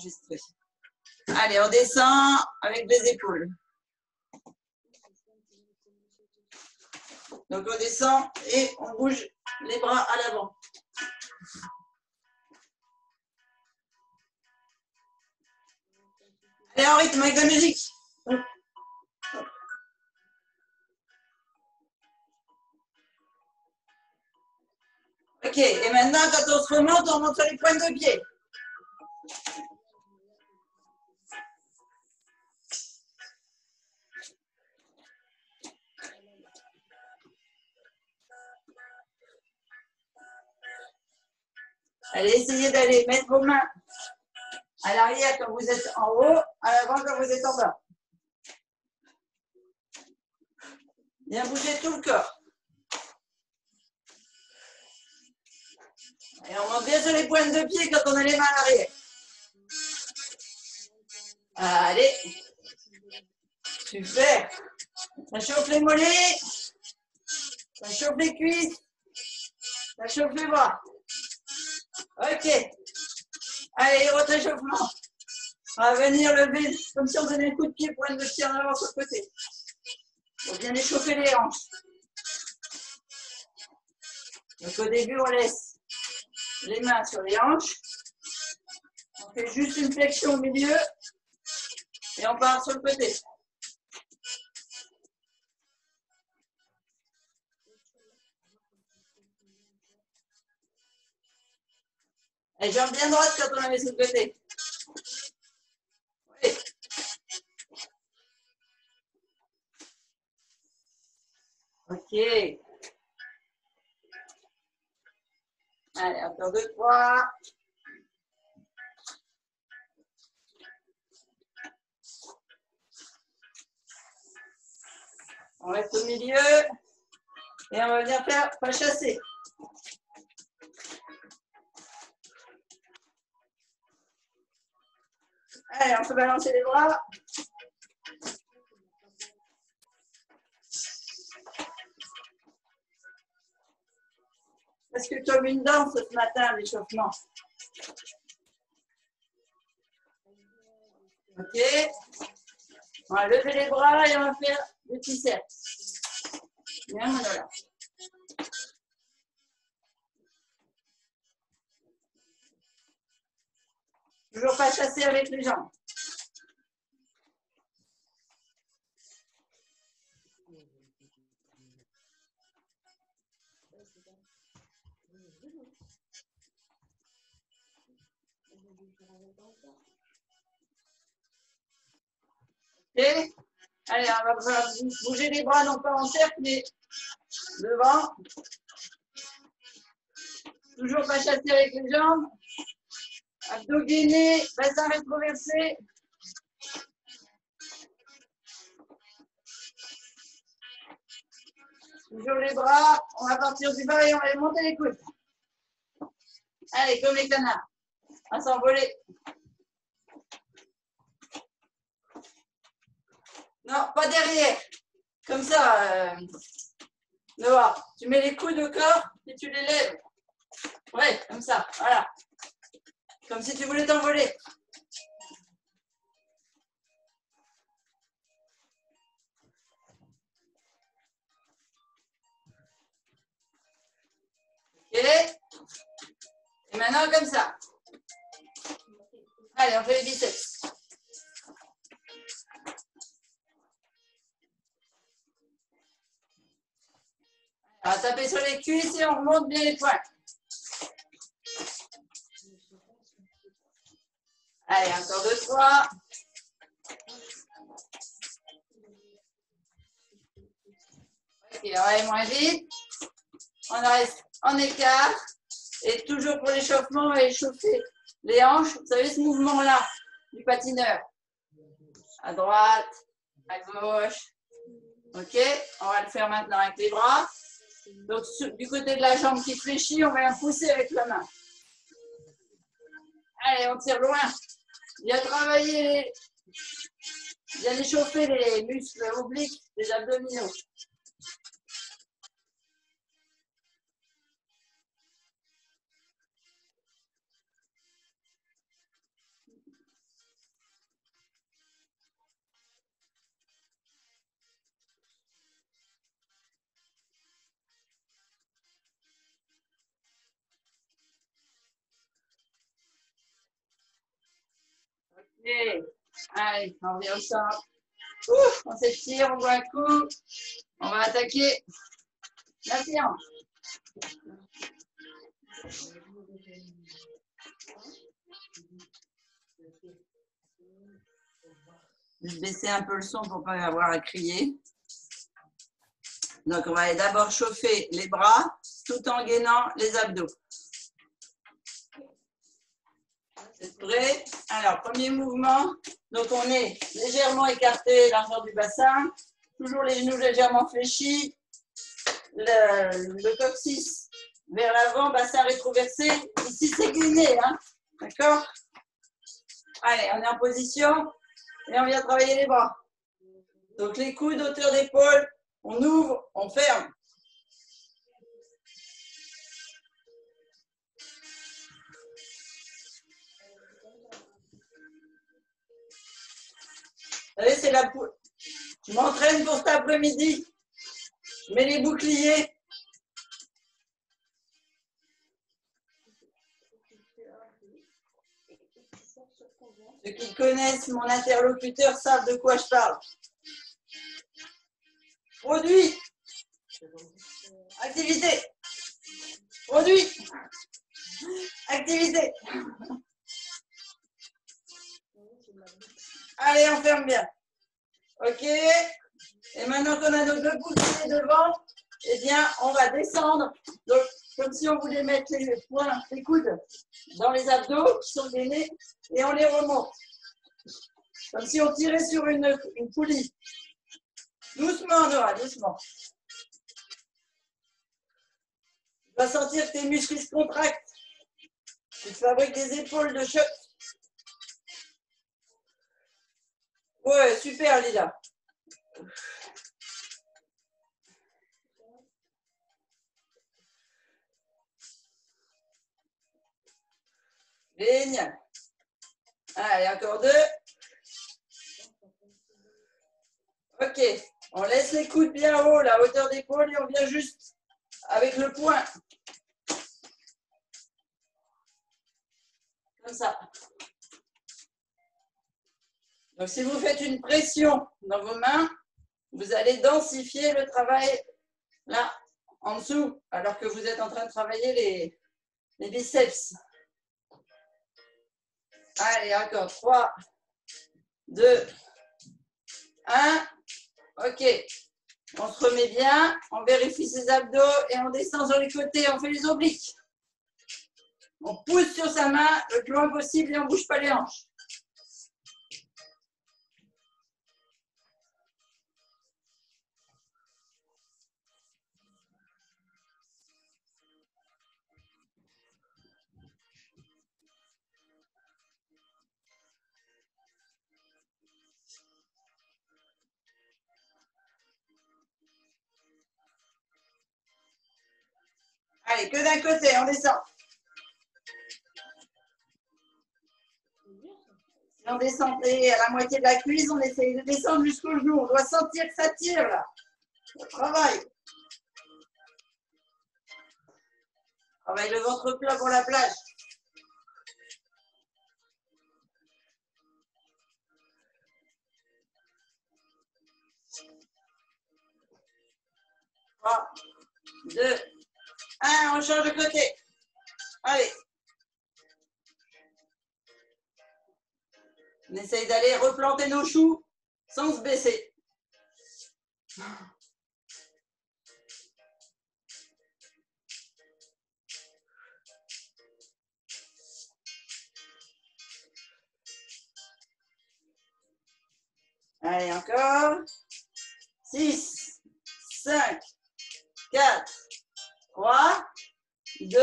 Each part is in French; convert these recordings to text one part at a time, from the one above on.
enregistrer. Allez, on descend avec les épaules. Donc on descend et on bouge les bras à l'avant. Allez, en rythme avec la musique. Ok, et maintenant, quand on se remonte, on monte sur les pointes de pied. Allez, essayez d'aller mettre vos mains à l'arrière quand vous êtes en haut, à l'avant quand vous êtes en bas. Bien bouger tout le corps. Et on monte bien sur les pointes de pied quand on a les mains à l'arrière. Allez. Super. Ça chauffe les mollets. Ça chauffe les cuisses. Ça chauffe les bras. Ok. Allez, autre échauffement. On va venir lever comme si on donnait un coup de pied, pointe de pied en avant sur le côté. Pour bien échauffer les hanches. Donc au début, on laisse les mains sur les hanches. On fait juste une flexion au milieu. Et on part sur le côté. Et jambes bien droite quand on la met sur le côté. Oui. Ok. Allez, encore 2, 3. On reste au milieu. Et on va venir faire pas chasser. Allez, on peut balancer les bras. Parce que comme une danse ce matin, l'échauffement. Ok. On va lever les bras et on va faire des petits cercles. Bien, voilà. Toujours pas chasser avec les jambes. Ok. Allez, on va bouger les bras, non pas en cercle, mais devant. Toujours pas chasser avec les jambes. Abdos gainés, bassin rétroversé. Toujours les bras, on va partir du bas et on va monter les coudes. Allez, comme les canards. On va s'envoler. Non, pas derrière. Comme ça, Noah. Tu mets les coudes au corps et tu les lèves. Ouais, comme ça, voilà. Comme si tu voulais t'envoler. Ok. Et maintenant, comme ça. Allez, on fait les biceps. On va taper sur les cuisses et on remonte bien les poings. Allez, encore 2, 3. Ok, on va aller moins vite. On reste en écart. Et toujours pour l'échauffement, on va échauffer les hanches. Vous savez ce mouvement-là du patineur. À droite, à gauche. Ok, on va le faire maintenant avec les bras. Donc, du côté de la jambe qui fléchit, on va la pousser avec la main. Allez, on tire loin. Bien travailler, bien échauffer les muscles obliques des abdominaux. Et, allez, on revient au centre. Ouf, on s'étire, on boit un coup. On va attaquer la séance. Je vais baisser un peu le son pour ne pas avoir à crier. Donc, on va aller d'abord chauffer les bras tout en gainant les abdos. Vous êtes prêts? Alors, premier mouvement. Donc, on est légèrement écarté, largeur du bassin. Toujours les genoux légèrement fléchis. Le coccyx vers l'avant, bassin rétroversé. Ici, c'est gainé. Hein? D'accord? Allez, on est en position et on vient travailler les bras. Donc, les coudes, hauteur d'épaule. On ouvre, on ferme. Vous savez, c'est la poule. Je m'entraîne pour cet après-midi. Je mets les boucliers. Ceux qui connaissent mon interlocuteur savent de quoi je parle. Produit. Activité. Produit. Activité. Allez, on ferme bien. Ok. Et maintenant qu'on a nos deux boucliers devant, eh bien, on va descendre. Donc, comme si on voulait mettre les poings, les coudes dans les abdos qui sont gainés et on les remonte. Comme si on tirait sur une poulie. Doucement, Noah, doucement. Tu vas sentir que tes muscles se contractent. Tu te fabriques des épaules de choc. Ouais, super, Lila. Génial. Allez, encore deux. Ok. On laisse les coudes bien haut, la hauteur d'épaule, et on vient juste avec le poing. Comme ça. Donc, si vous faites une pression dans vos mains, vous allez densifier le travail là, en dessous, alors que vous êtes en train de travailler les biceps. Allez, encore 3, 2, 1. Ok. On se remet bien, on vérifie ses abdos et on descend sur les côtés, on fait les obliques. On pousse sur sa main le plus loin possible et on ne bouge pas les hanches. Allez, que d'un côté, on descend. Si on descendait à la moitié de la cuisse, on essaye de descendre jusqu'au genou. On doit sentir que ça tire là. On travaille. Travaille le ventre plat pour la plage. Trois, 2, 1, on change de côté. Allez. On essaye d'aller replanter nos choux sans se baisser. Allez, encore. 6, 5, 4, 3, 2,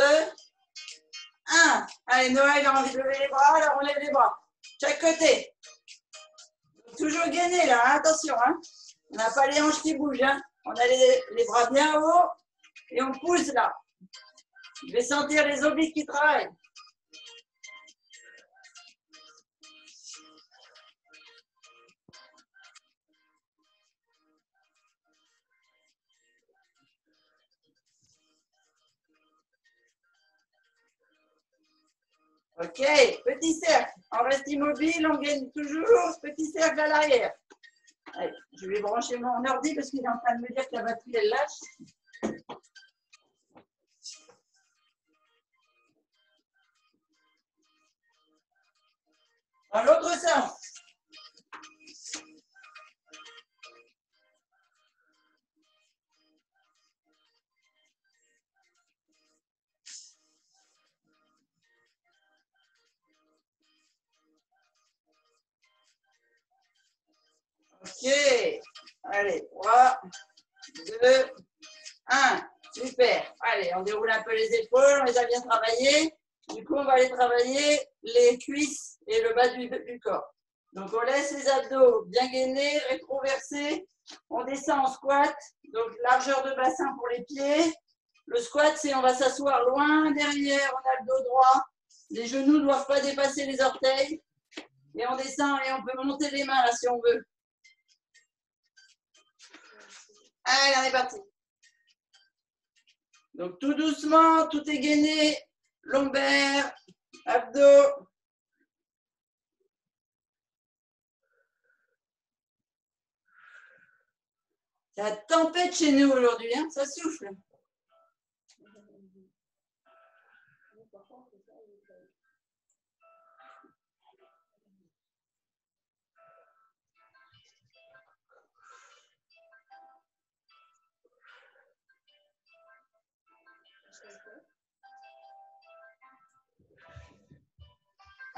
1. Allez, Noël a envie de lever les bras, alors on lève les bras. Chaque côté. Toujours gainé là, hein, attention. Hein. On n'a pas les hanches qui bougent. Hein. On a les bras bien hauts et on pousse là. Je vais sentir les obliques qui travaillent. Ok, petit cercle. On reste immobile, on gagne toujours. Petit cercle à l'arrière. Allez, je vais brancher mon ordi parce qu'il est en train de me dire que la batterie, elle lâche. Dans l'autre sens. Ok. Allez, 3, 2, 1. Super. Allez, on déroule un peu les épaules, on les a bien travaillées. Du coup, on va aller travailler les cuisses et le bas du corps. Donc, on laisse les abdos bien gainés, rétroversés. On descend en squat. Donc, largeur de bassin pour les pieds. Le squat, c'est on va s'asseoir loin derrière, on a le dos droit. Les genoux ne doivent pas dépasser les orteils. Et on descend et on peut monter les mains là si on veut. Allez, on est parti. Donc, tout doucement, tout est gainé. Lombaire, abdos. C'est la tempête chez nous aujourd'hui, hein, ça souffle.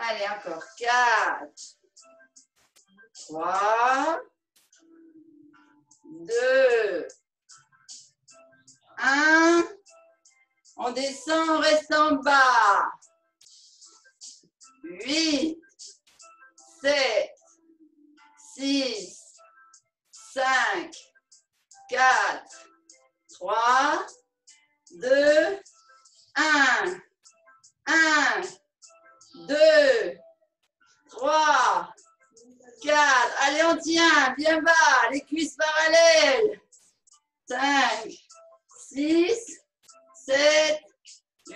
Allez, encore 4, 3, 2, 1. On descend, on reste en bas. 8, 7, 6, 5, 4, 3, 2, 1. 1, 2, 3, 4. Allez, on tient, bien bas, les cuisses parallèles. 5, 6, 7,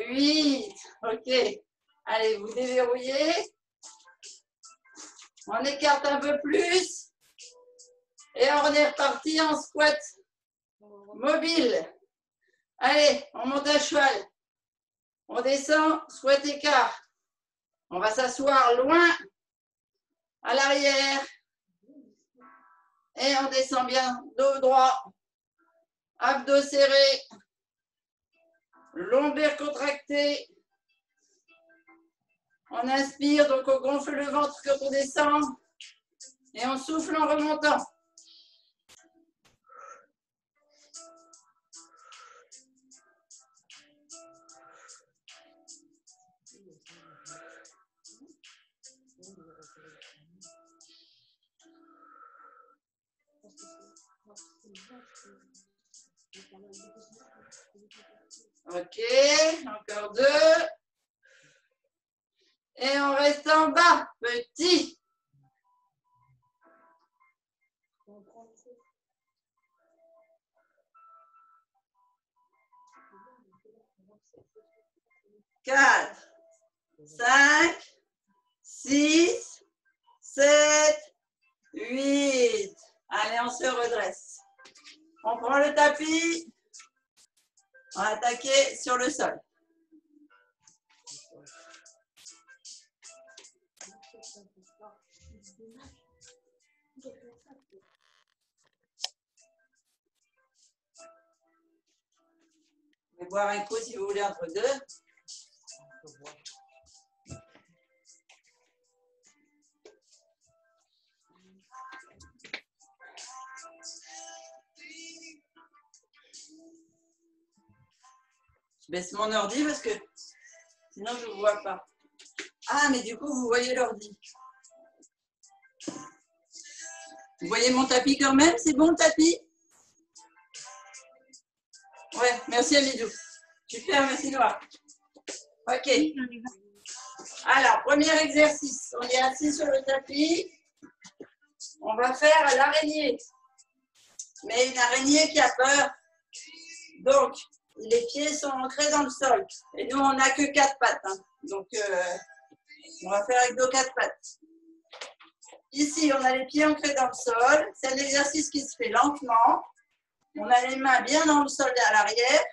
8. Ok. Allez, vous déverrouillez. On écarte un peu plus. Et on est reparti en squat mobile. Allez, on monte à cheval. On descend, squat écart. On va s'asseoir loin à l'arrière. Et on descend bien, dos droit. Abdos serrés. Lombaire contracté. On inspire, donc on gonfle le ventre quand on descend. Et on souffle en remontant. Ok, encore 2. Et on reste en bas, petit. Quatre, 5, 6, 7, 8. Allez, on se redresse. On prend le tapis. On va attaquer sur le sol. Vous pouvez boire un coup si vous voulez entre deux. Je baisse mon ordi parce que sinon je ne vous vois pas. Ah, mais du coup, vous voyez l'ordi. Vous voyez mon tapis quand même? C'est bon le tapis? Ouais, merci Amidou. Super, merci Noah. Ok. Alors, premier exercice. On est assis sur le tapis. On va faire l'araignée. Mais une araignée qui a peur. Donc, les pieds sont ancrés dans le sol. Et nous, on n'a que 4 pattes. Hein. Donc, On va faire avec nos 4 pattes. Ici, on a les pieds ancrés dans le sol. C'est un exercice qui se fait lentement. On a les mains bien dans le sol et à l'arrière.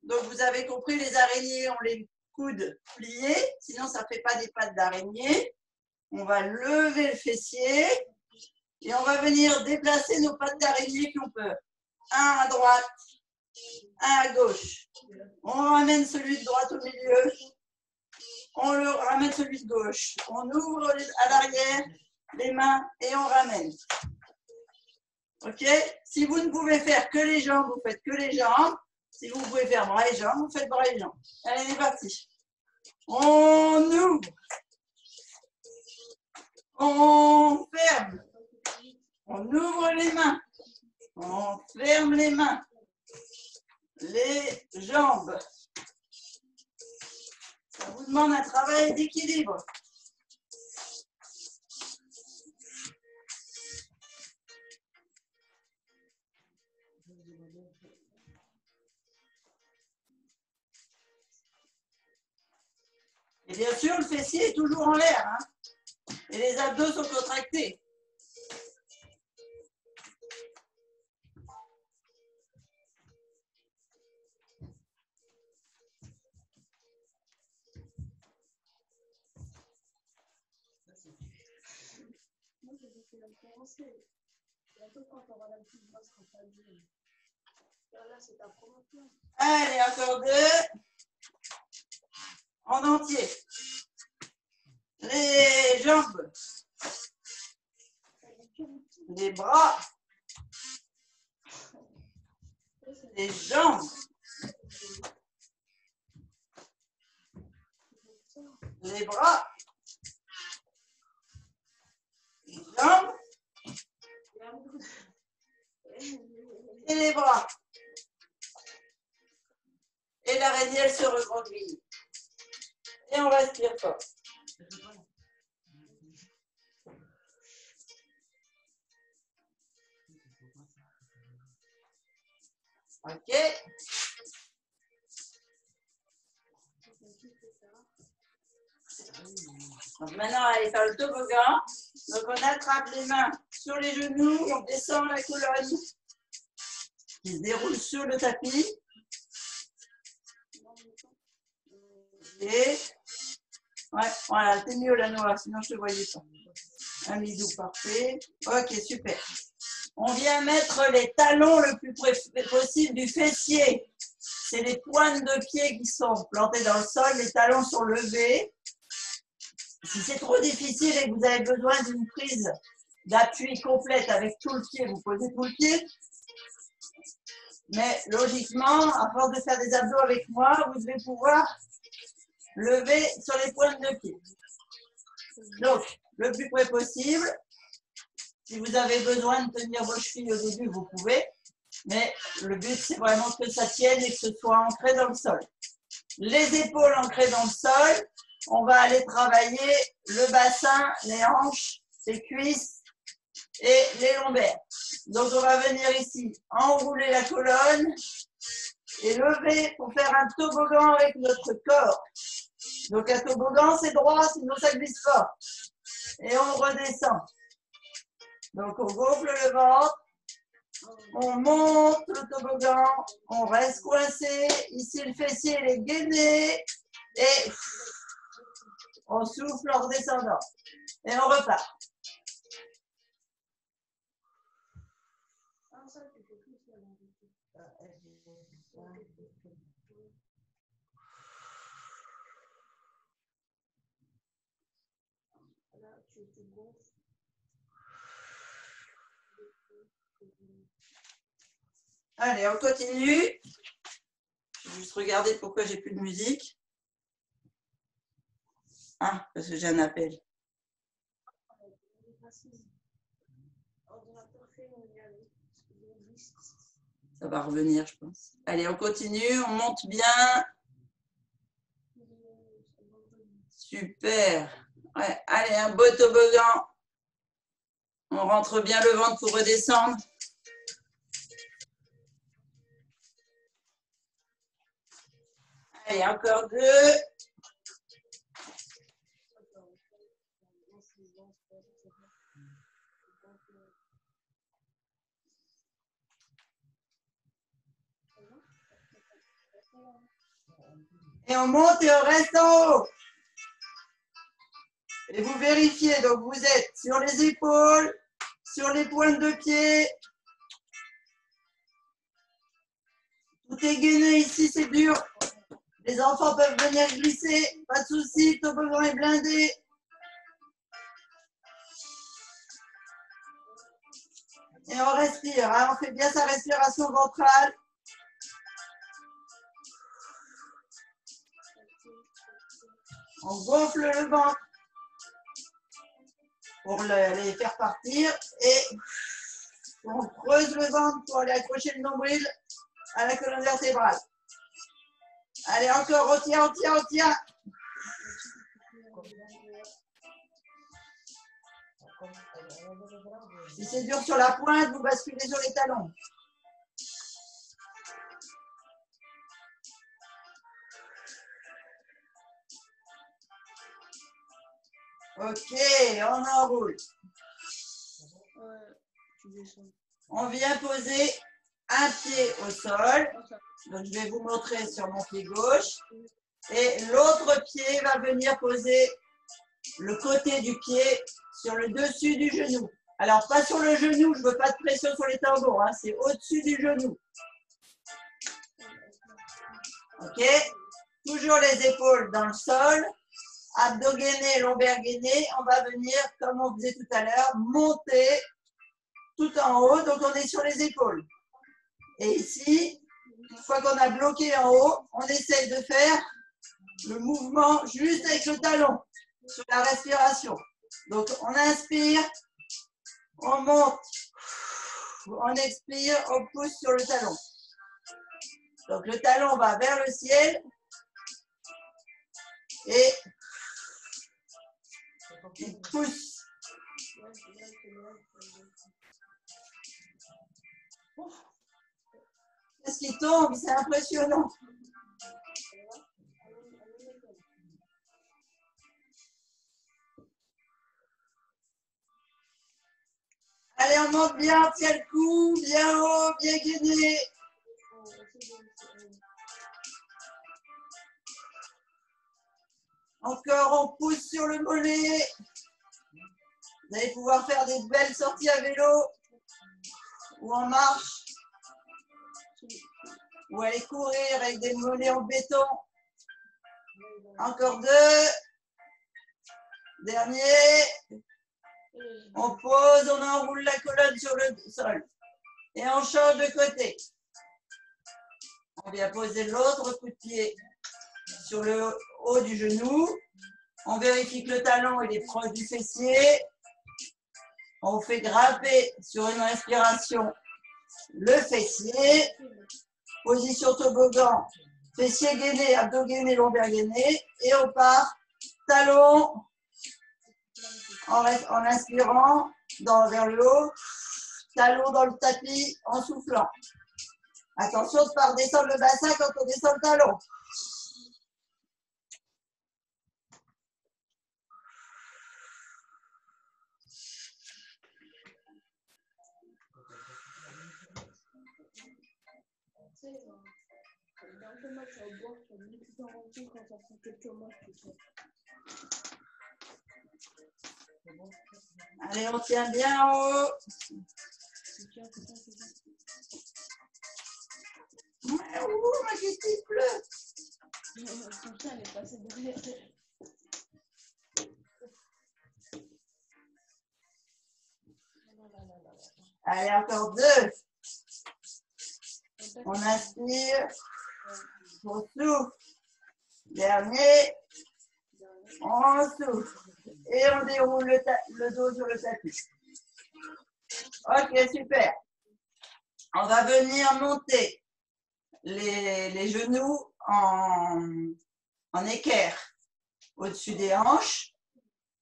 Donc, vous avez compris, les araignées ont les coudes pliés. Sinon, ça ne fait pas des pattes d'araignée. On va lever le fessier. Et on va venir déplacer nos pattes d'araignée qui ont peur. Un à droite, un à gauche. On ramène celui de droite au milieu. On le ramène celui de gauche. On ouvre à l'arrière les mains et on ramène. Ok? Si vous ne pouvez faire que les jambes, vous faites que les jambes. Si vous pouvez faire bras et jambes, vous faites bras et jambes. Allez, c'est parti. On ouvre. On ferme. On ouvre les mains. On ferme les mains. Les jambes. Ça vous demande un travail d'équilibre. Et bien sûr, le fessier est toujours en l'air. Hein, et les abdos sont contractés. Allez, encore 2. En entier. Les jambes. Les bras. Les jambes. Les bras. Les jambes. Et les bras. Et l'araignée, elle se recroqueville. Et on respire fort. Ok. Donc maintenant, on va aller faire le toboggan. Donc on attrape les mains sur les genoux, on descend la colonne qui se déroule sur le tapis. Et ouais, voilà, t'es mieux la noix, sinon je ne te voyais pas. Un bidou parfait. Ok, super. On vient mettre les talons le plus près possible du fessier. C'est les pointes de pied qui sont plantées dans le sol, les talons sont levés. Si c'est trop difficile et que vous avez besoin d'une prise d'appui complète avec tout le pied, vous posez tout le pied. Mais logiquement, à force de faire des abdos avec moi, vous devez pouvoir lever sur les pointes de pied. Donc, le plus près possible. Si vous avez besoin de tenir vos chevilles au début, vous pouvez. Mais le but, c'est vraiment que ça tienne et que ce soit ancré dans le sol. Les épaules ancrées dans le sol. On va aller travailler le bassin, les hanches, les cuisses et les lombaires. Donc, on va venir ici, enrouler la colonne et lever pour faire un toboggan avec notre corps. Donc, un toboggan, c'est droit, sinon ça glisse fort. Et on redescend. Donc, on gonfle le ventre. On monte le toboggan. On reste coincé. Ici, le fessier, il est gainé. Et on souffle en redescendant. Et on repart. Allez, on continue. Je vais juste regarder pourquoi j'ai plus de musique. Ah, parce que j'ai un appel. Ça va revenir, je pense. Allez, on continue, on monte bien. Super. Ouais, allez, un beau toboggan. On rentre bien le ventre pour redescendre. Allez, encore 2. Et on monte et on reste en haut. Et vous vérifiez, donc vous êtes sur les épaules, sur les pointes de pied. Tout est gainé ici, c'est dur. Les enfants peuvent venir glisser, pas de souci, le toboggan est blindé. Et on respire, hein, on fait bien sa respiration ventrale. On gonfle le ventre pour les faire partir et on creuse le ventre pour aller accrocher le nombril à la colonne vertébrale. Allez, encore, on tient, on tient, on tient. Si c'est dur sur la pointe, vous basculez sur les talons. Ok, on enroule. On vient poser un pied au sol. Donc, je vais vous montrer sur mon pied gauche. Et l'autre pied va venir poser le côté du pied sur le dessus du genou. Alors, pas sur le genou, je ne veux pas de pression sur les tendons, hein, c'est au-dessus du genou. Ok? Toujours les épaules dans le sol. Abdos gainés, lombaires gainés. On va venir, comme on faisait tout à l'heure, monter tout en haut. Donc, on est sur les épaules. Et ici, une fois qu'on a bloqué en haut, on essaye de faire le mouvement juste avec le talon sur la respiration. Donc, on inspire, on monte, on expire, on pousse sur le talon. Donc, le talon va vers le ciel et il pousse. Qu'est-ce qui tombe? C'est impressionnant. Allez, on monte bien, on tient le cou, bien haut, bien gainé. Encore, on pousse sur le mollet. Vous allez pouvoir faire des belles sorties à vélo ou en marche ou aller courir avec des mollets en béton. Encore deux. Dernier. On pose, on enroule la colonne sur le sol. Et on change de côté. On vient poser l'autre coup de pied sur le haut du genou. On vérifie que le talon il est proche du fessier. On fait grimper sur une respiration le fessier. Position toboggan. Fessier gainé, abdos gainés, lombaires gainés. Et on part talon en inspirant vers le haut. Talon dans le tapis en soufflant. Attention de ne pas redescendre le bassin quand on descend le talon. Allez, on tient bien en haut. Ouh, ma question pleut. Allez, encore deux. On inspire. On souffle. Dernier. On souffle. Et on déroule le dos sur le tapis. Ok, super. On va venir monter les genoux en équerre au-dessus des hanches.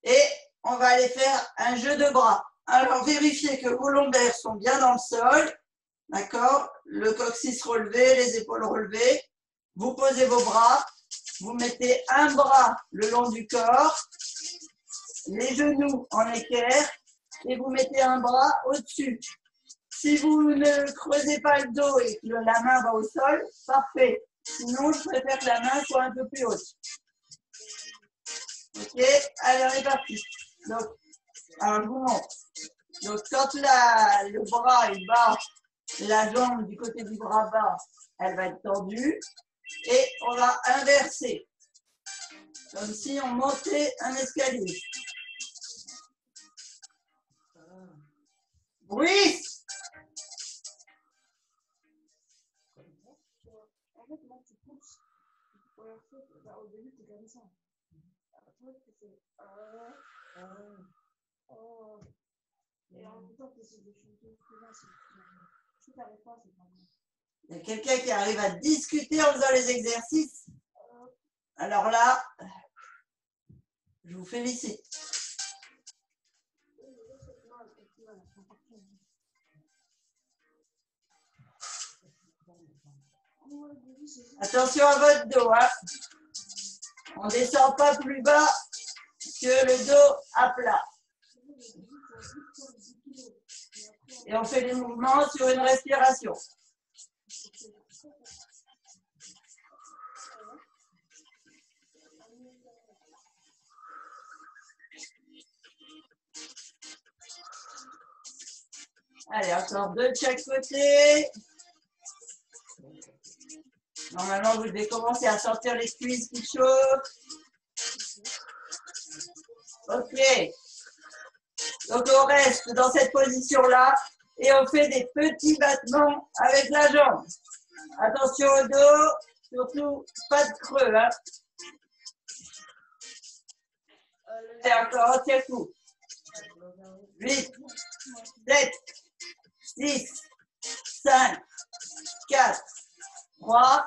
Et on va aller faire un jeu de bras. Alors, vérifiez que vos lombaires sont bien dans le sol. D'accord? Le coccyx relevé, les épaules relevées. Vous posez vos bras. Vous mettez un bras le long du corps les genoux en équerre et vous mettez un bras au-dessus. Si vous ne creusez pas le dos et que la main va au sol, parfait. Sinon, je préfère que la main soit un peu plus haute. Ok, allez, on est parti. Donc, alors je vous montre. Donc, quand le bras est bas, la jambe du côté du bras bas, elle va être tendue. Et on va inverser. Comme si on montait un escalier. Oui. En fait, là, tu pousses. Au début, tu comme ça. Après, tu fais. Et en même temps, tu essaies de chanter plus là. Si tu n'arrives pas, c'est pas grave. Il y a quelqu'un qui arrive à discuter en faisant les exercices. Alors là, je vous félicite. Attention à votre dos, hein. On ne descend pas plus bas que le dos à plat. Et on fait des mouvements sur une respiration. Allez, encore deux de chaque côté. Normalement, vous devez commencer à sortir les cuisses qui chauffent. Ok. Donc, on reste dans cette position-là et on fait des petits battements avec la jambe. Attention au dos, surtout pas de creux. Hein. Et encore, on tient le coup. 8, 7, 6, 5, 4, 3,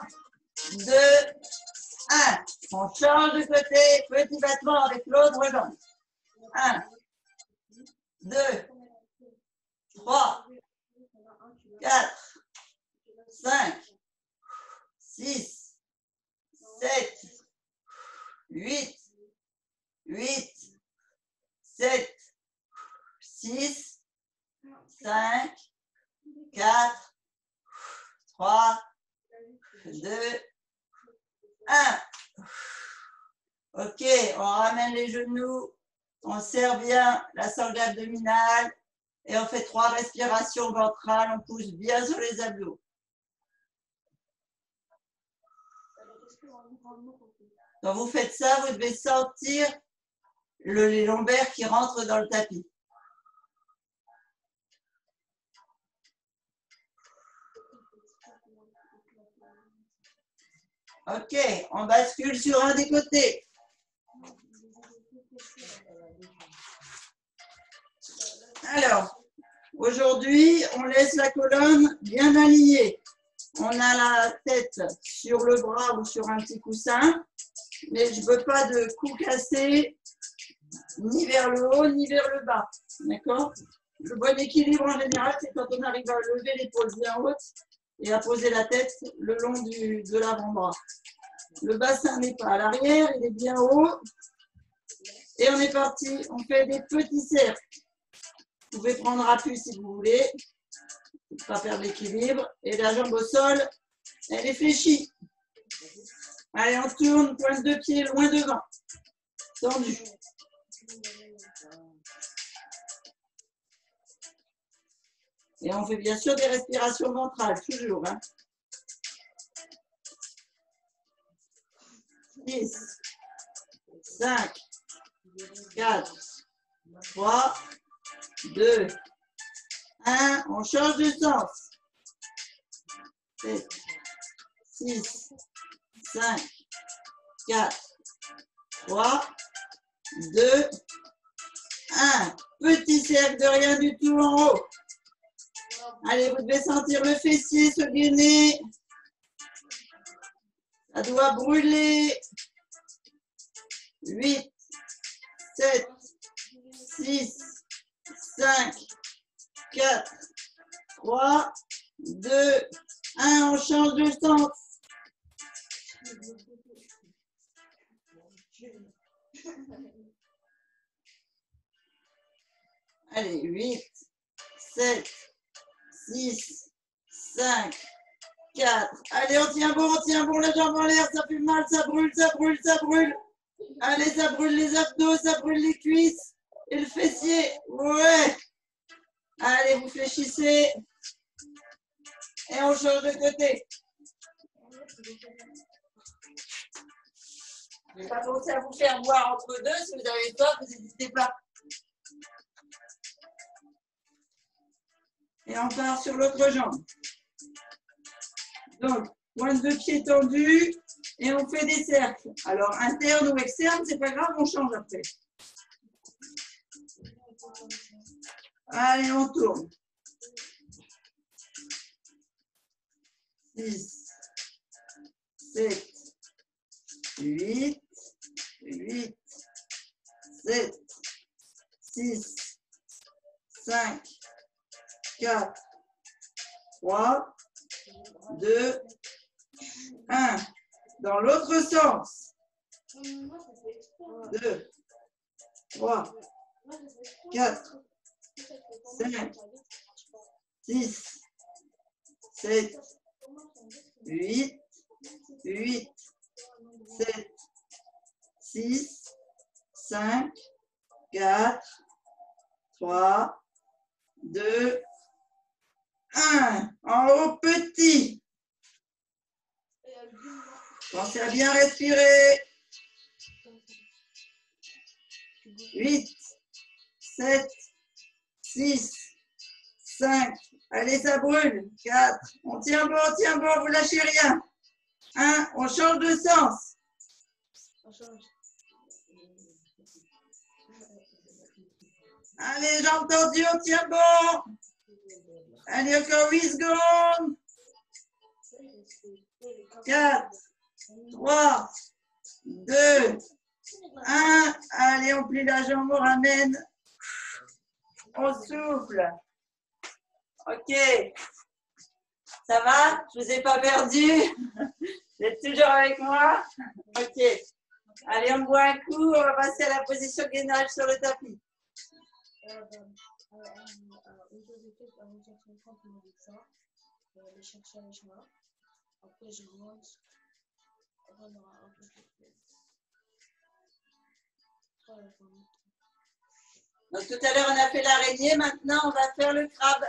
2, 1. On change de côté, petit battement avec l'autre jambe. 1, 2, 3, 4, 5, 6, 7, 8, 7, 6, 5, 4, 3, 2, 1. Ok, on ramène les genoux, on serre bien la sangle abdominale et on fait 3 respirations ventrales, on pousse bien sur les abdos. Quand vous faites ça, vous devez sentir les lombaires qui rentrent dans le tapis. Ok, on bascule sur un des côtés. Alors, aujourd'hui, on laisse la colonne bien alignée. On a la tête sur le bras ou sur un petit coussin, mais je ne veux pas de cou cassé, ni vers le haut, ni vers le bas. D'accord? Le bon équilibre en général, c'est quand on arrive à lever l'épaule bien haute et à poser la tête le long de l'avant-bras. Le bassin n'est pas à l'arrière, il est bien haut. Et on est parti, on fait des petits cercles. Vous pouvez prendre appui si vous voulez, pour ne pas perdre l'équilibre. Et la jambe au sol, elle est fléchie. Allez, on tourne, pointe de pied loin devant. Tendu. Et on fait bien sûr des respirations ventrales, toujours. Hein. 10, 5, 4, 3, 2, 1. On change de sens. 7, 6, 5, 4, 3, 2, 1. Petit cercle de rien du tout en haut. Allez, vous devez sentir le fessier se gainer. Ça doit brûler. 8, 7, 6, 5, 4, 3, 2, 1. On change de sens. Allez, 8, 7, 6, 5, 4. Allez, on tient bon, la jambe en l'air, ça fait mal, ça brûle, ça brûle, ça brûle. Allez, ça brûle les abdos, ça brûle les cuisses et le fessier. Ouais. Allez, vous fléchissez. Et on change de côté. Je ne vais pas commencer à vous faire boire entre deux. Si vous avez peur, vous n'hésitez pas. Et on part sur l'autre jambe. Donc, pointe de pied tendue et on fait des cercles. Alors, interne ou externe, c'est pas grave, on change après. Allez, on tourne. 6, 7, 8, 8, 7, 6, 5, 4, 3, 2, 1. Dans l'autre sens. 2, 3, 4, 5, 6, 7, 8, 8, 7, 6, 5, 4, 3, 2, 1. En haut, petit. Pensez à bien respirer. 8, 7, 6, 5. Allez, ça brûle. 4. On tient bon, vous lâchez rien. 1. On change de sens. Allez, jambes tendues, on tient bon. Allez, encore 8 secondes. 4, 3, 2, 1. Allez, on plie la jambe, on ramène. On souffle. Ok. Ça va? Je ne vous ai pas perdu? Vous êtes toujours avec moi? Ok. Allez, on boit un coup. On va passer à la position gainage sur le tapis. Après, je monte. Donc, tout à l'heure, on a fait l'araignée. Maintenant, on va faire le crabe.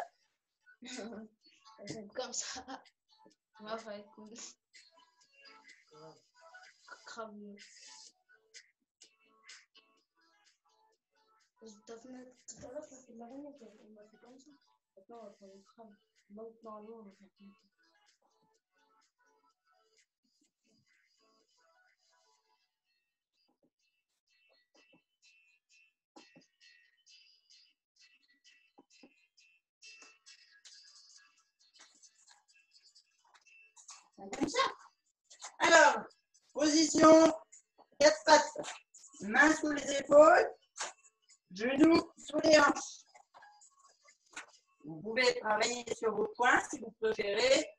Comme ça. On va faire cool. Crabe. Tout à l'heure, ça fait de l'araignée. On m'a fait comme ça. Maintenant, on va faire le crabe. Donc, normalement, on va faire comme ça. Comme ça. Alors, position 4 pattes. Mains sous les épaules. Genoux sous les hanches. Vous pouvez travailler sur vos poings si vous préférez.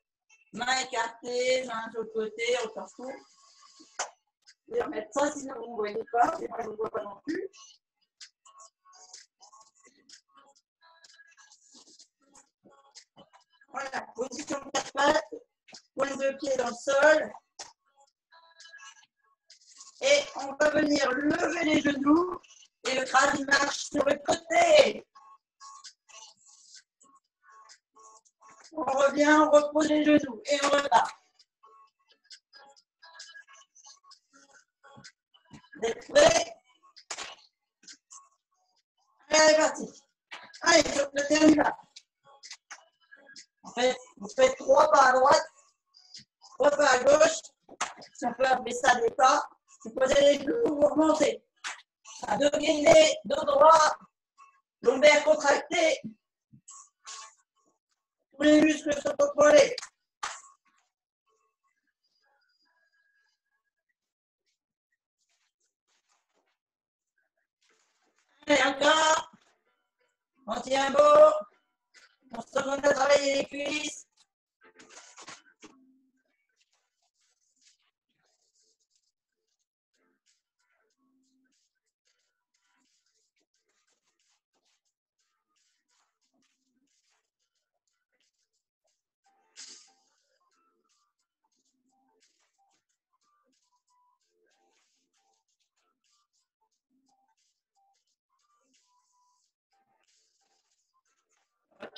Mains écartées, mains de l'autre côté, on s'en fout. Vous pouvez remettre ça, sinon vous ne voyez pas. Et moi, je ne vois pas non plus. Voilà, position 4 pattes. Pointe de pied dans le sol. Et on va venir lever les genoux. Et le crâne marche sur le côté. On revient, on repose les genoux et on repart. Vous êtes prêts? Allez, parti. Allez, sur le terrain là. En fait, vous faites 3 pas à droite, 3 pas à gauche. Si on peut appeler ça des pas. Vous posez les genoux, vous remontez. À dos gainés, dos droit, lombaire contracté. Tous les muscles sont contrôlés. Allez, encore. On tient beau. On se retourne à travailler les cuisses.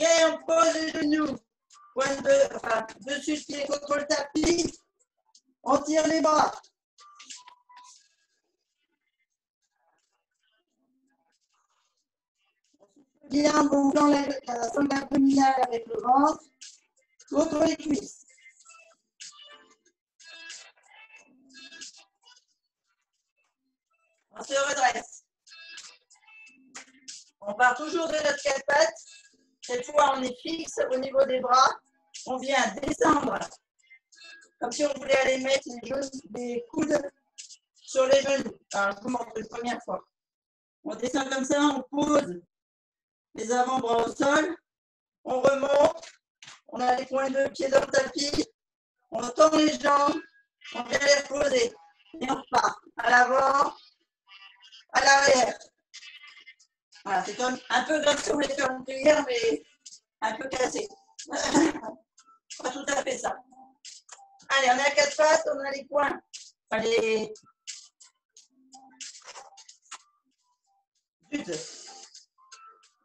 Ok, on pose les genoux. Pointe de, enfin, dessus le pied contre le tapis. On tire les bras. Bien, gonflant la zone abdominale avec le ventre contre les cuisses. On se redresse. On part toujours de notre quatre pattes. Cette fois, on est fixe au niveau des bras. On vient descendre comme si on voulait aller mettre les coudes sur les genoux. Alors, je vous montre une première fois. On descend comme ça, on pose les avant-bras au sol. On remonte. On a les points de pied dans le tapis. On tend les jambes. On vient les reposer. Et on repart à l'avant, à l'arrière. Voilà, c'est comme un peu comme si on voulait faire une cuillère, mais un peu cassé. Pas tout à fait ça. Allez, on est à quatre pattes, on a les poings. Enfin,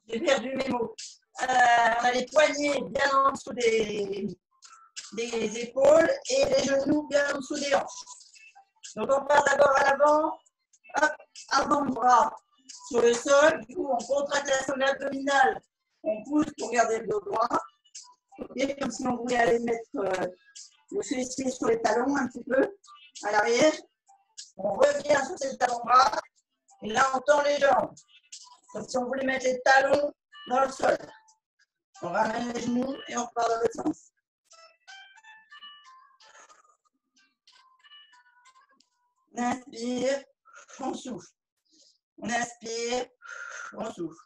j'ai perdu mes mots. On a les poignets bien en dessous des épaules et les genoux bien en dessous des hanches. Donc on part d'abord à l'avant, hop, avant-bras sur le sol. Du coup, on contracte la zone abdominale, on pousse pour garder le dos droit. Et comme si on voulait aller mettre le fessier sur les talons un petit peu à l'arrière. On revient sur ces talons-bras et là on tend les jambes. Comme si on voulait mettre les talons dans le sol. On ramène les genoux et on repart dans l'autre sens. On inspire, on souffle. On inspire, on souffle.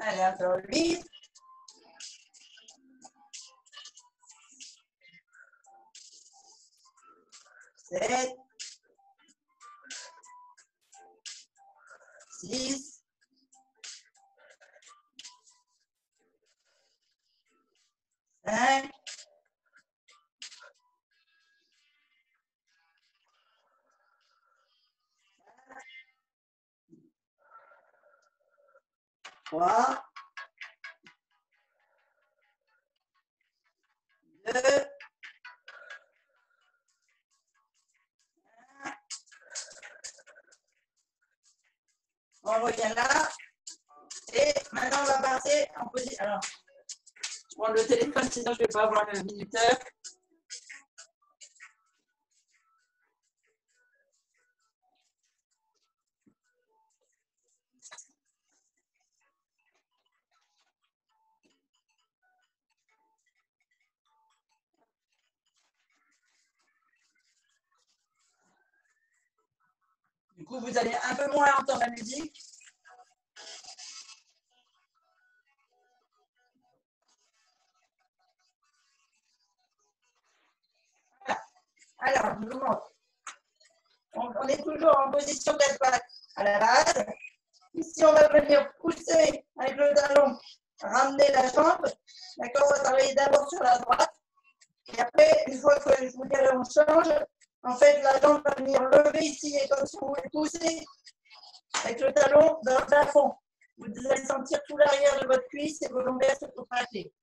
Allez, encore 8. 7. 6. 5. 3. 2. On revient là. Et maintenant, on va passer en position. Alors, je prends le téléphone, sinon je ne vais pas avoir le minuteur. Du coup, vous allez un peu moins entendre la musique. Voilà. Alors, je vous montre. On est toujours en position quatre pattes à la base. Ici, on va venir pousser avec le talon, ramener la jambe. D'accord, on va travailler d'abord sur la droite. Et après, une fois que je vous dirai, on change. En fait, la jambe va venir lever ici et comme si vous voulez pousser avec le talon dans le plafond. Vous allez sentir tout l'arrière de votre cuisse et vos lombaires se contracter.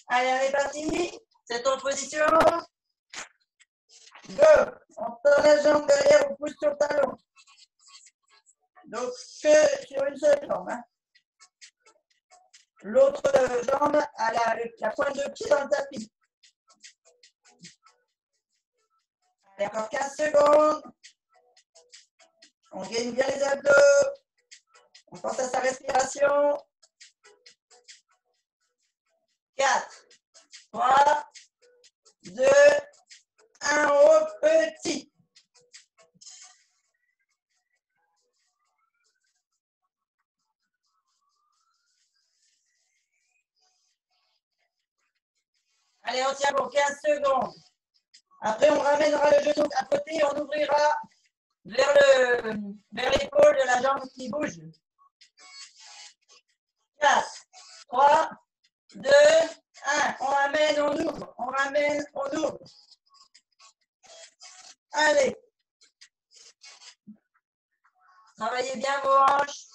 Allez, on est parti. C'est en position. 2. On tend la jambe derrière, on pousse sur le talon. Donc, que sur une seule jambe. Hein. L'autre jambe à la pointe de pied dans le tapis. Allez, encore 15 secondes. On gagne bien les abdos. On pense à sa respiration. 4, 3, 2, 2, 1 au petit. Allez, on tient pour 15 secondes. Après, on ramènera le genou à côté et on ouvrira vers l'épaule de la jambe qui bouge. 4, 3, 2, 1. On ramène, on ouvre. On ramène, on ouvre. Allez. Travaillez bien vos hanches.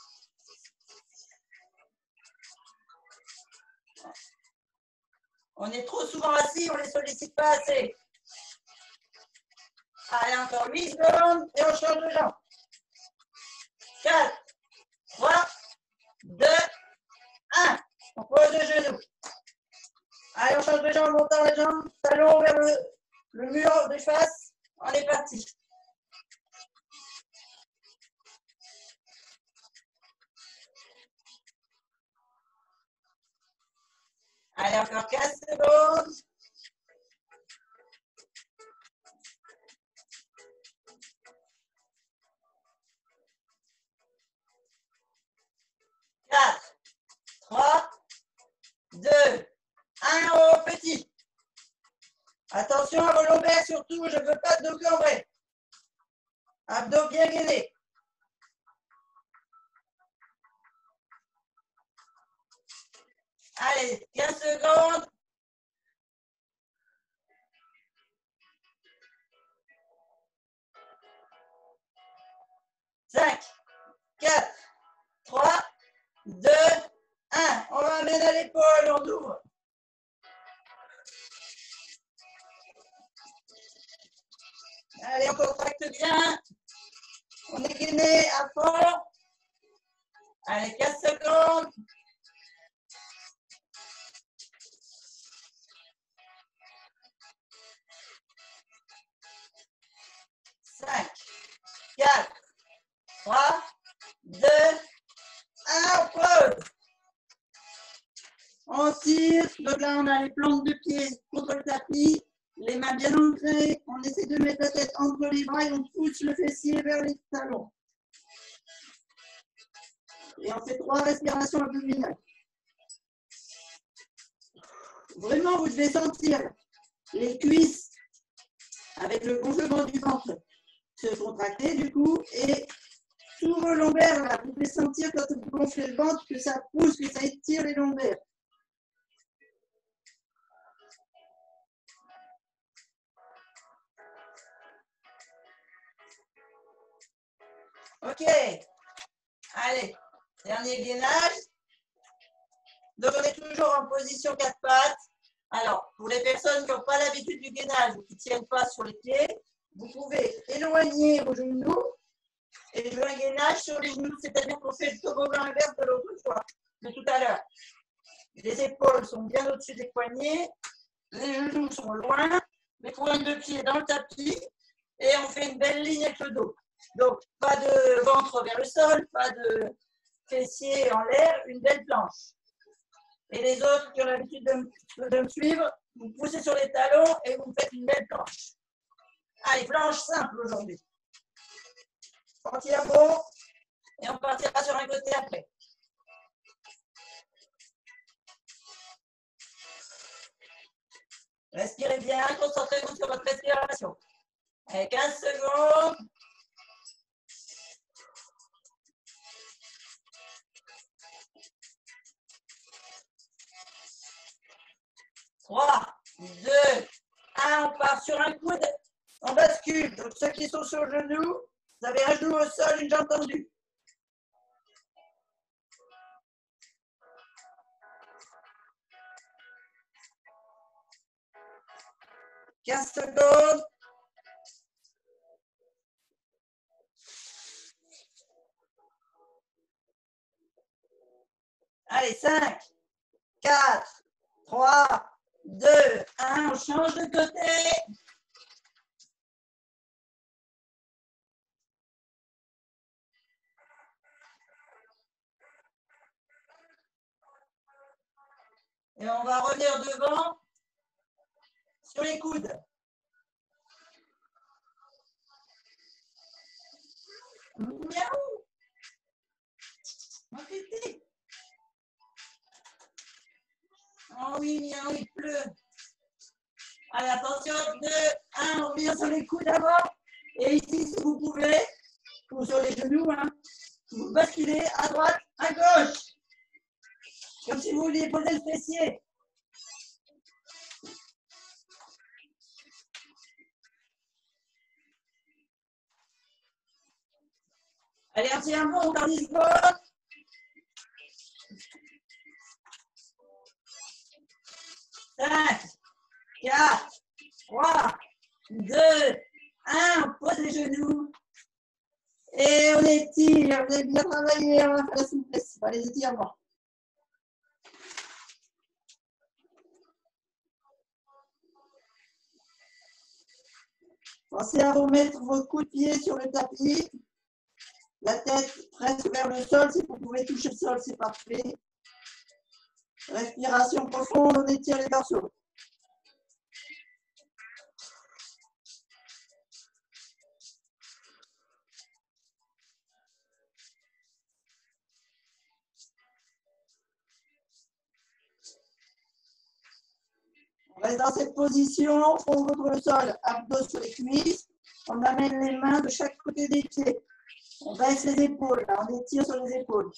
On est trop souvent assis, on ne les sollicite pas assez. Allez, encore 8 secondes et on change de jambe. 4, 3, 2, 1. On pose le genou. Allez, on change de jambe, on tend les jambes, talon vers le mur de face. On est parti. Allez, encore 15 secondes. Quatre, 3, 2, 1 au petit. Attention à vos lombaires surtout, je ne veux pas de dos cambré. Abdos bien gainés. Allez, 15 secondes. 5, 4, 3, 2, 1. On ramène à l'épaule, on ouvre. Allez, on contracte bien. On est gainé à fond. Allez, 15 secondes. Cinq, 4, 3, 2, 1, on pose. On tire, donc là on a les plantes de pied contre le tapis, les mains bien ancrées, on essaie de mettre la tête entre les bras et on pousse le fessier vers les talons. Et on fait 3 respirations abdominales. Vraiment, vous devez sentir les cuisses avec le gonflement du ventre se contracter du coup et tous vos lombaires là, vous pouvez sentir quand vous gonflez le ventre que ça pousse, que ça étire les lombaires. Ok, allez, dernier gainage. Donc on est toujours en position 4 pattes. Alors, pour les personnes qui n'ont pas l'habitude du gainage ou qui ne tiennent pas sur les pieds, vous pouvez éloigner vos genoux et jouer un gainage sur les genoux, c'est-à-dire qu'on fait le toboggan inverse de l'autre fois, de tout à l'heure. Les épaules sont bien au-dessus des poignets, les genoux sont loin, les pointes de pied dans le tapis et on fait une belle ligne avec le dos. Donc, pas de ventre vers le sol, pas de fessiers en l'air, une belle planche. Et les autres qui ont l'habitude de me suivre, vous poussez sur les talons et vous faites une belle planche. Allez, planche simple aujourd'hui. On tient bon et on partira sur un côté après. Respirez bien, concentrez-vous sur votre respiration. Allez, 15 secondes. Trois, 2, 1, on part sur un coude, on bascule. Donc ceux qui sont sur le genou, vous avez un genou au sol, une jambe tendue. 15 secondes. Allez, 5, 4, 3, 2, 1, on change de côté. Et on va revenir devant sur les coudes. Miaou. Arrêtez. Oh oui, miaou, il pleut. Allez, attention, 2, 1, on revient sur les coudes d'abord. Et ici, si vous pouvez, ou sur les genoux, hein, vous basculez à droite, à gauche. Comme si vous vouliez poser le fessier. Allez, on tient un bon dans 10 secondes. 5, 4, 3, 2, 1, on pose les genoux. Et on étire, vous avez bien travaillé, on va faire la souplesse, pas les étirements. Pensez à remettre vos coups de pied sur le tapis. La tête presque vers le sol, si vous pouvez toucher le sol, c'est parfait. Respiration profonde, on étire les dorsaux. On reste dans cette position, on contre le sol, abdos sur les cuisses. On amène les mains de chaque côté des pieds. On baisse les épaules, là, on étire sur les épaules.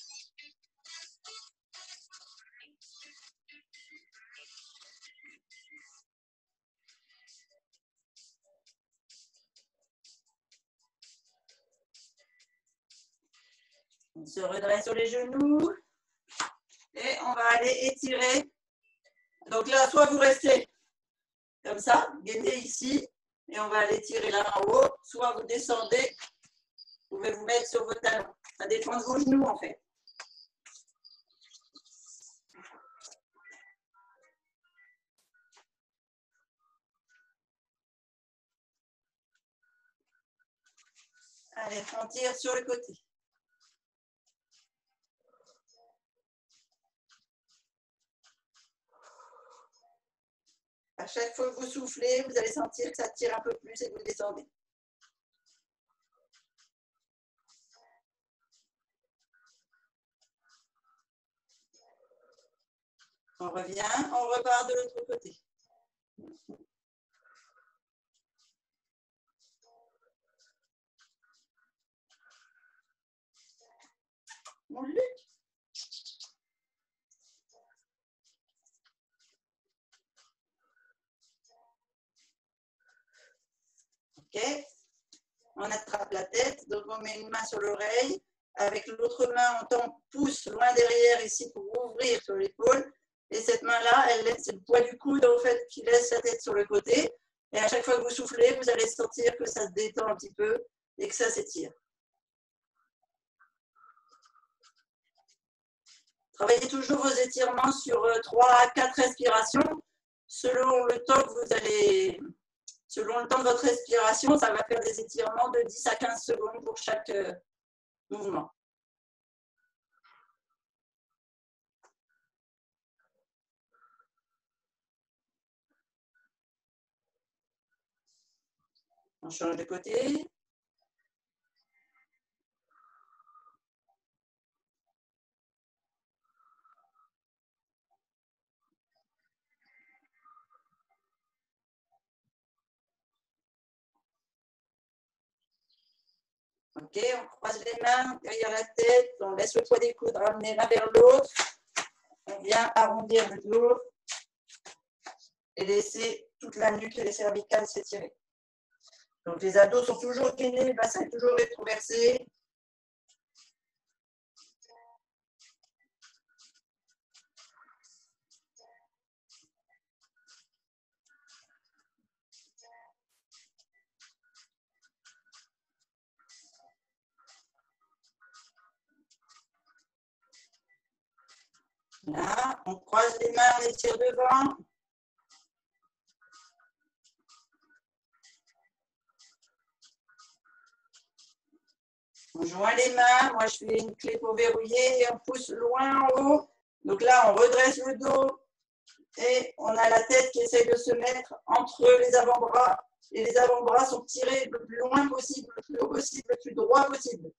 On se redresse sur les genoux. Et on va aller étirer. Donc là, soit vous restez comme ça, gainez ici, et on va aller tirer là en haut, soit vous descendez, vous pouvez vous mettre sur vos talons. Ça dépend de vos genoux en fait. Allez, on tire sur le côté. À chaque fois que vous soufflez, vous allez sentir que ça tire un peu plus et que vous descendez. On revient, on repart de l'autre côté. On lutte. Ok. On attrape la tête, donc on met une main sur l'oreille. Avec l'autre main, on pousse loin derrière ici pour ouvrir sur l'épaule. Et cette main-là, c'est le poids du coude en fait qui laisse la tête sur le côté. Et à chaque fois que vous soufflez, vous allez sentir que ça se détend un petit peu et que ça s'étire. Travaillez toujours vos étirements sur 3 à 4 respirations. Selon le temps de votre respiration, ça va faire des étirements de 10 à 15 secondes pour chaque mouvement. On change de côté. Ok, on croise les mains derrière la tête, on laisse le poids des coudes ramener l'un vers l'autre. On vient arrondir le dos et laisser toute la nuque et les cervicales s'étirer. Donc les abdos sont toujours gainés, le bassin est toujours rétroversé. Là, on croise les mains, on étire devant. On joint les mains, moi je fais une clé pour verrouiller et on pousse loin en haut. Donc là, on redresse le dos, Et on a la tête qui essaye de se mettre entre les avant-bras. Et les avant-bras sont tirés le plus loin possible, le plus haut possible, le plus droit possible.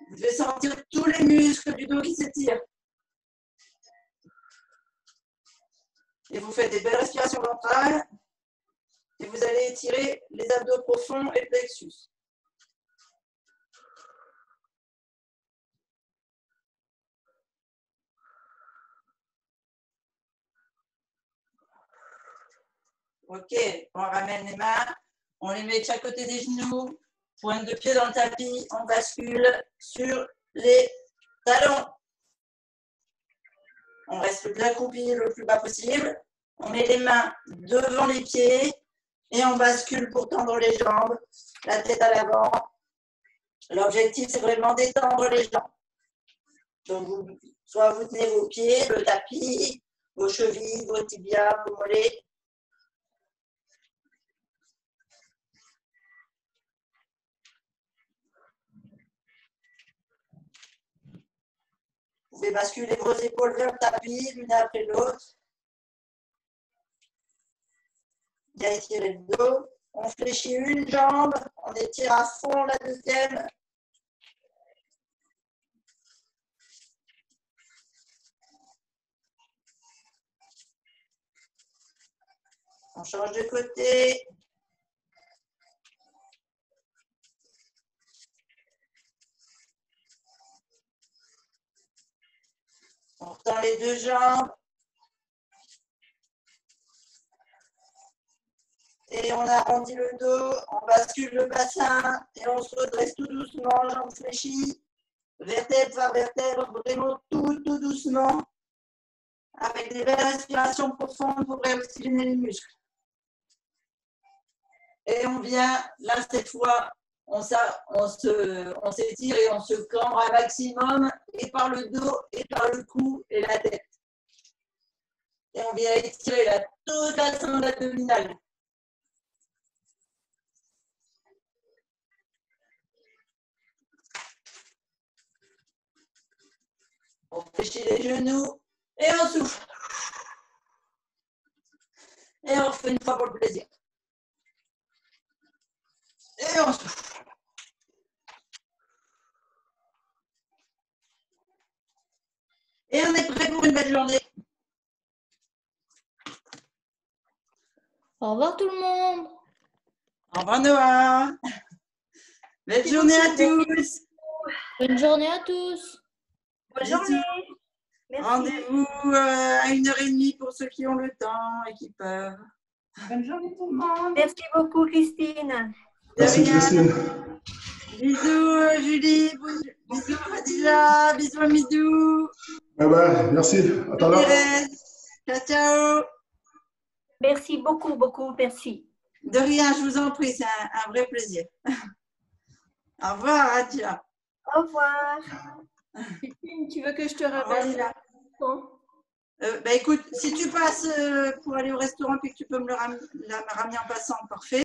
Vous devez sentir tous les muscles du dos qui s'étirent. Et vous faites des belles respirations ventrales. Et vous allez étirer les abdos profonds et le plexus. Ok, on ramène les mains, on les met de chaque côté des genoux, pointe de pied dans le tapis, on bascule sur les talons. On reste bien accroupi le plus bas possible. On met les mains devant les pieds et on bascule pour tendre les jambes, la tête à l'avant. L'objectif, c'est vraiment d'étendre les jambes. Donc, soit vous tenez vos pieds, le tapis, vos chevilles, vos tibias, vos mollets. Vous pouvez basculer vos épaules vers le tapis, l'une après l'autre. Bien étirer le dos. On fléchit une jambe, on étire à fond la deuxième. On change de côté. On retend les deux jambes. Et on arrondit le dos, on bascule le bassin et on se redresse tout doucement, jambes fléchies, vertèbre par vertèbre, vraiment tout doucement, avec des belles respirations profondes pour réoxygéner les muscles. Et on vient, là cette fois, on s'étire et on se cambre un maximum, et par le dos, et par le cou et la tête. Et on vient étirer toute la sonde abdominale. On fléchit les genoux et on souffle. Et on refait une fois pour le plaisir. Et on souffle. Et on est prêt pour une belle journée. Au revoir tout le monde. Au revoir Noah. Belle journée à tous. Bonne journée à tous. Bonne journée. Merci. Rendez-vous à 1h30 pour ceux qui ont le temps et qui peuvent. Bonne journée tout le monde. Merci beaucoup, Christine. Merci, Christine. Bisous Julie, bisous Khadija, bisous Amidou. Bye bye, merci. À tout à l'heure. Ciao, ciao. Merci beaucoup, merci. De rien, je vous en prie, c'est un vrai plaisir. Au revoir, Adja. Au revoir. Christine, tu veux que je te rappelle Voilà. Écoute, si tu passes pour aller au restaurant puis que tu peux me le ramener en passant, parfait.